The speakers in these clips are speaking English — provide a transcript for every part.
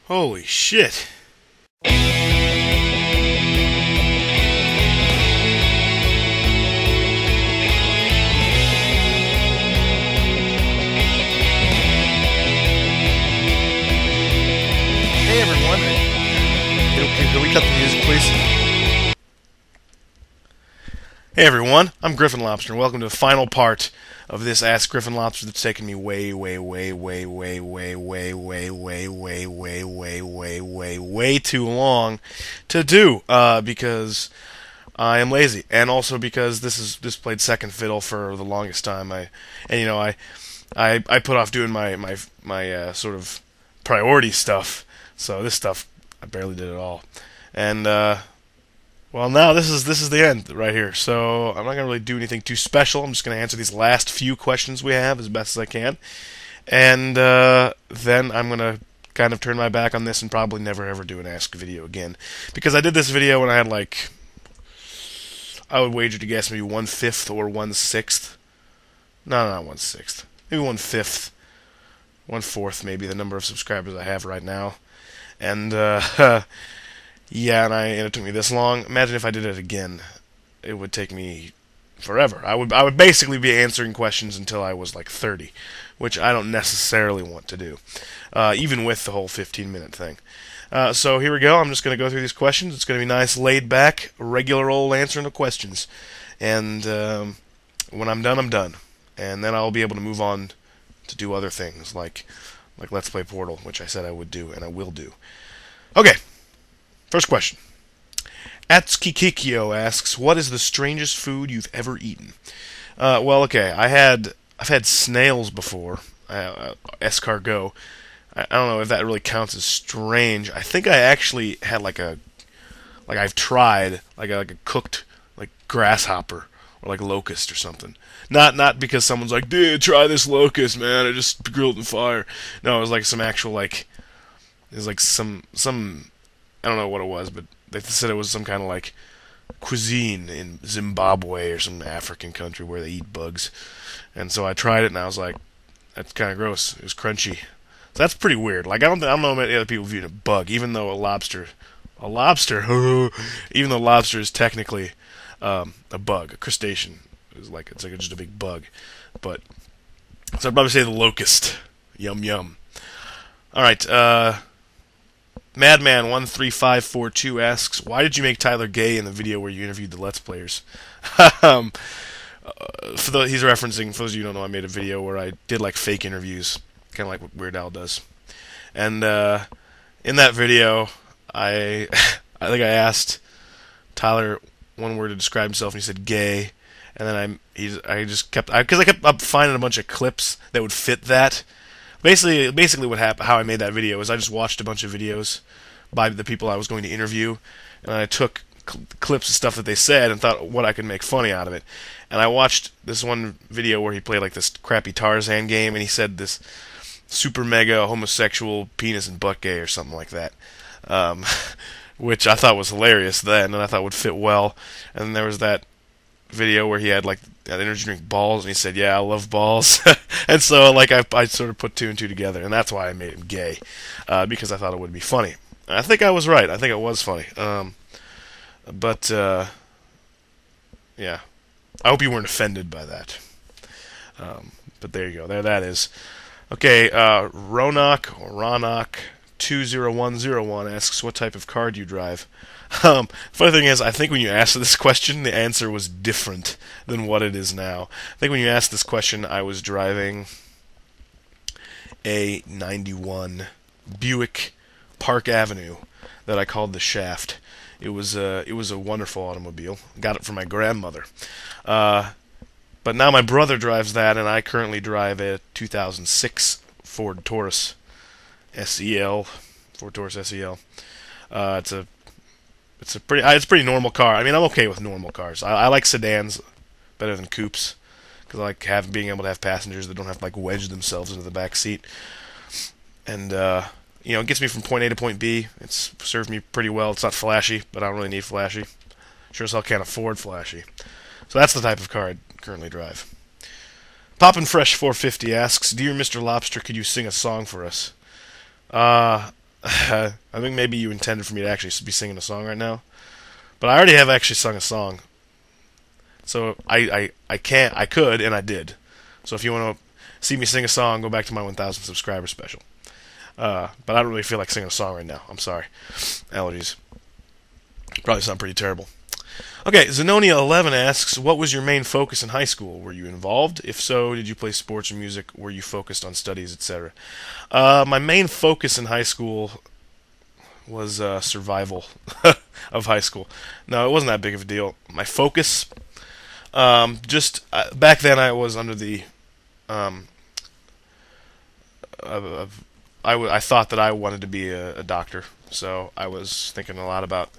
Holy shit. Hey everyone. Can we cut the music, please? Hey everyone, I'm Griffin Lobster, and welcome to the final part of this Ask Griffin Lobster that's taken me way too long to do, because I am lazy, and also because this played second fiddle for the longest time. I put off doing my sort of priority stuff, so this stuff I barely did at all, and well, now this is the end right here. So I'm not gonna really do anything too special. I'm just gonna answer these last few questions we have as best as I can, and then I'm gonna kind of turn my back on this and probably never ever do an Ask video again, because I did this video when I had I would wager to guess maybe 1/5 or 1/6. No, not 1/6. Maybe 1/5, 1/4 maybe the number of subscribers I have right now, and yeah, and it took me this long. Imagine if I did it again. It would take me forever. I would basically be answering questions until I was like 30, which I don't necessarily want to do, even with the whole 15-minute thing. So here we go. I'm just going to go through these questions. It's going to be nice, laid back, regular old answering the questions. And when I'm done, I'm done. And then I'll be able to move on to do other things, like Let's Play Portal, which I said I would do, and I will do. Okay. First question. Atskikikyo asks, "What is the strangest food you've ever eaten?" Well, okay, I've had snails before, escargot. I don't know if that really counts as strange. I think I actually had I've tried like a cooked grasshopper or locust or something. Not because someone's like, "Dude, try this locust, man. I just grilled in fire." No, it was like some actual it was like some I don't know what it was, but they said it was some kind of cuisine in Zimbabwe or some African country where they eat bugs. And so I tried it, and I was like, "That's kind of gross." It was crunchy. So that's pretty weird. I don't know many other people view a bug, even though even though lobster is technically a bug, a crustacean. It's just a big bug. But so I'd probably say the locust. Yum yum. All right. Madman13542 asks, "Why did you make Tyler gay in the video where you interviewed the Let's Players?" He's referencing, for those of you who don't know, I made a video where I did fake interviews, kind of like what Weird Al does. And in that video, I think I asked Tyler one word to describe himself, and he said "gay." And then I kept up finding a bunch of clips that would fit that. Basically, what happened, how I made that video is I just watched a bunch of videos by the people I was going to interview, and I took clips of stuff that they said and thought what I could make funny out of it. And I watched this one video where he played this crappy Tarzan game, and he said this super mega homosexual penis and butt gay or something like that, which I thought was hilarious then, and I thought would fit well. And then there was that video where he had that energy drink balls, and he said, "Yeah, I love balls." And so I sort of put two and two together, and that's why I made him gay, because I thought it would be funny. And I think I was right. I think it was funny. But yeah, I hope you weren't offended by that. But there you go. There that is. Okay, Ronak 20101 asks, "What type of car do you drive?" Funny thing is, I think when you asked this question, the answer was different than what it is now. I think when you asked this question, I was driving a '91 Buick Park Avenue that I called the Shaft. It was a wonderful automobile. Got it from my grandmother. But now my brother drives that, and I currently drive a 2006 Ford Taurus SEL. Ford Taurus SEL. It's a pretty normal car. I mean, I'm okay with normal cars. I like sedans better than coupes, because I like being able to have passengers that don't have to wedge themselves into the back seat. And it gets me from point A to point B. It's served me pretty well. It's not flashy, but I don't really need flashy. Sure as hell can't afford flashy. So that's the type of car I currently drive. Poppin' Fresh 450 asks, "Dear Mr. Lobster, could you sing a song for us?" I think maybe you intended for me to actually be singing a song right now, but I already have actually sung a song. So I could, and I did. So if you want to see me sing a song, go back to my 1,000 subscriber special. But I don't really feel like singing a song right now. I'm sorry. Allergies. Probably sound pretty terrible. Okay, Zenonia11 asks, what was your main focus in high school? Were you involved? If so, did you play sports or music? Were you focused on studies, etc.? My main focus in high school was survival of high school. No, it wasn't that big of a deal. My focus, just back then I was under the I thought that I wanted to be a doctor, so I was thinking a lot about,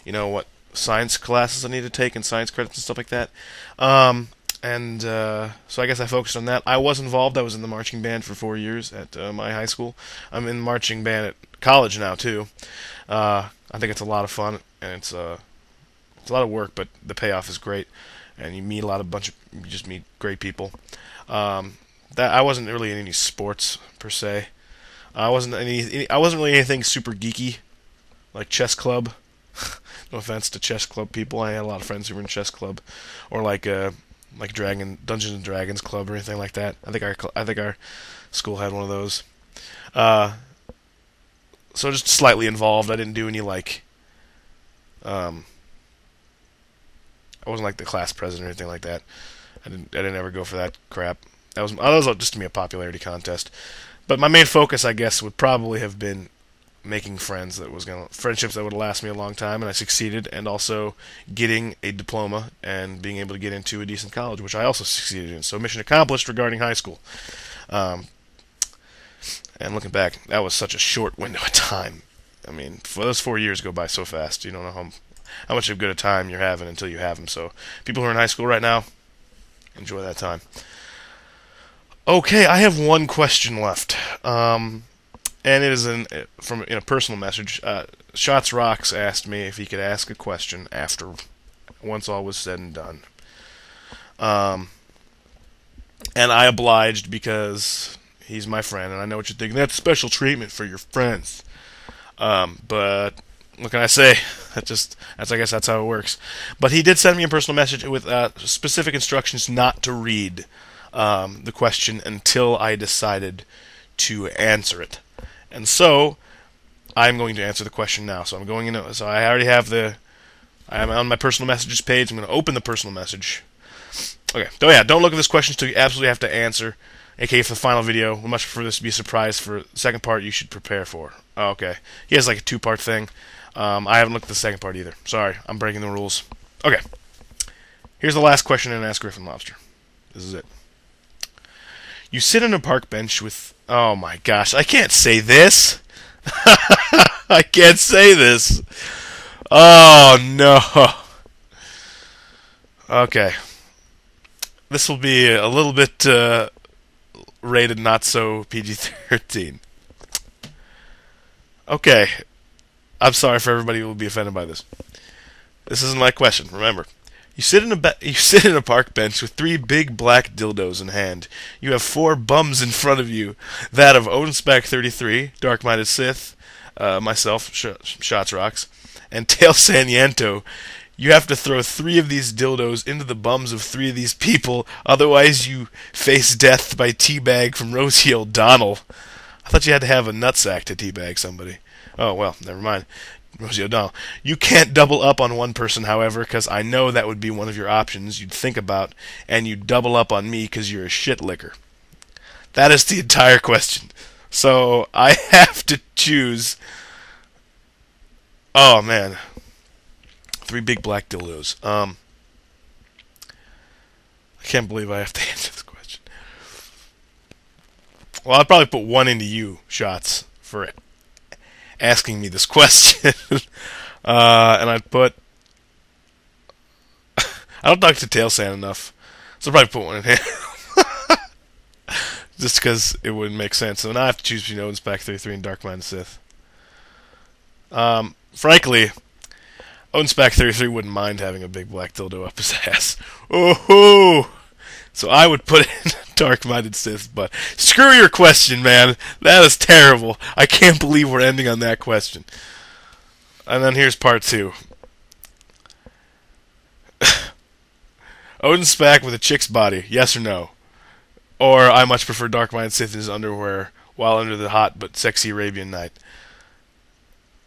what science classes I need to take and science credits and stuff like that. So I guess I focused on that. I was involved. I was in the marching band for 4 years at my high school. I'm in the marching band at college now too. I think it's a lot of fun, and it's a lot of work, but the payoff is great, and you meet you just meet great people. That I wasn't really in any sports per se. I wasn't really anything super geeky, like chess club. No offense to chess club people. I had a lot of friends who were in chess club, or like Dungeons and Dragons club or anything like that. I think our school had one of those. So just slightly involved. I didn't do any I wasn't like the class president or anything like that. I didn't ever go for that crap. That was just to me a popularity contest. But my main focus, I guess, would probably have been making friendships that would last me a long time, and I succeeded, and also getting a diploma and being able to get into a decent college, which I also succeeded in. So mission accomplished regarding high school. And looking back, that was such a short window of time. I mean, for those 4 years go by so fast. You don't know how much of a good a time you're having until you have them. So people who are in high school right now, enjoy that time. Okay, I have one question left. And it is in a personal message. Shots Rocks asked me if he could ask a question once all was said and done. And I obliged because he's my friend, and I know what you're thinking. That's special treatment for your friends. But what can I say? I guess that's how it works. But he did send me a personal message with specific instructions not to read the question until I decided to answer it. And so, I'm going to answer the question now. So I'm going in. So I already have I'm on my personal messages page. I'm going to open the personal message. Okay. So yeah, don't look at this question until you absolutely have to answer. AKA for the final video. We'd much prefer this to be a surprise for the second part you should prepare for. Oh, okay. He has like a 2-part thing. I haven't looked at the second part either. Sorry, I'm breaking the rules. Okay. Here's the last question in Ask Griffin Lobster. This is it. You sit on a park bench with... Oh my gosh, I can't say this. I can't say this. Oh no. Okay. This will be a little bit rated not so PG-13. Okay. I'm sorry for everybody who will be offended by this. This isn't my question, remember. You sit in a park bench with 3 big black dildos in hand. You have 4 bums in front of you. That of Odenspec33, Dark-Minded Sith, myself, Shots Rocks, and Tail Sanyanto. You have to throw 3 of these dildos into the bums of 3 of these people, otherwise you face death by teabag from Rosie O'Donnell. I thought you had to have a nutsack to teabag somebody. Oh, well, never mind. Rosie O'Donnell. You can't double up on one person, however, because I know that would be one of your options you'd think about, and you'd double up on me because you're a shit licker. That is the entire question. So, I have to choose... Oh, man. 3 big black dildos. I can't believe I have to answer this question. Well, I'd probably put 1 into you, Shots, for asking me this question. And I'd put... I don't talk to Tailsand enough, so I'd probably put 1 in here. Just because it wouldn't make sense. So now I have to choose between Odenspec 33 and Dark-Minded Sith. Frankly, Odenspec 33 wouldn't mind having a big black dildo up his ass. Oh-ho! So I would put in Dark-minded Sith, but screw your question, man. That is terrible. I can't believe we're ending on that question. And then here's part 2. Odin's back with a chick's body, yes or no? Or I much prefer Dark-minded Sith in his underwear while under the hot but sexy Arabian night.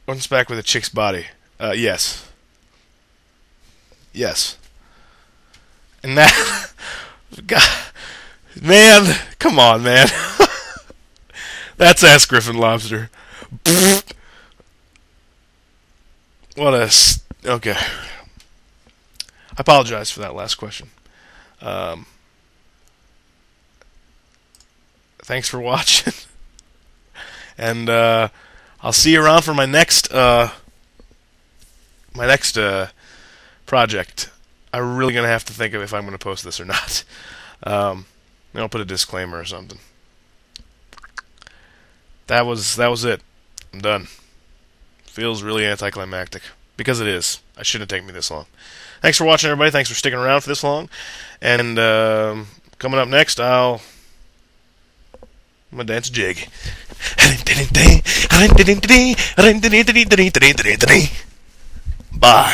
Odin's back with a chick's body. Yes. Yes. And that... God... Man, come on, man. That's Ask Griffin Lobster. What a... Okay. I apologize for that last question. Thanks for watching. And I'll see you around for my next project. I'm really gonna have to think of if I'm gonna post this or not. I'll put a disclaimer or something. That was it. I'm done. Feels really anticlimactic because it is. I shouldn't take me this long. Thanks for watching, everybody. Thanks for sticking around for this long. And coming up next, I'm gonna dance a jig. Bye.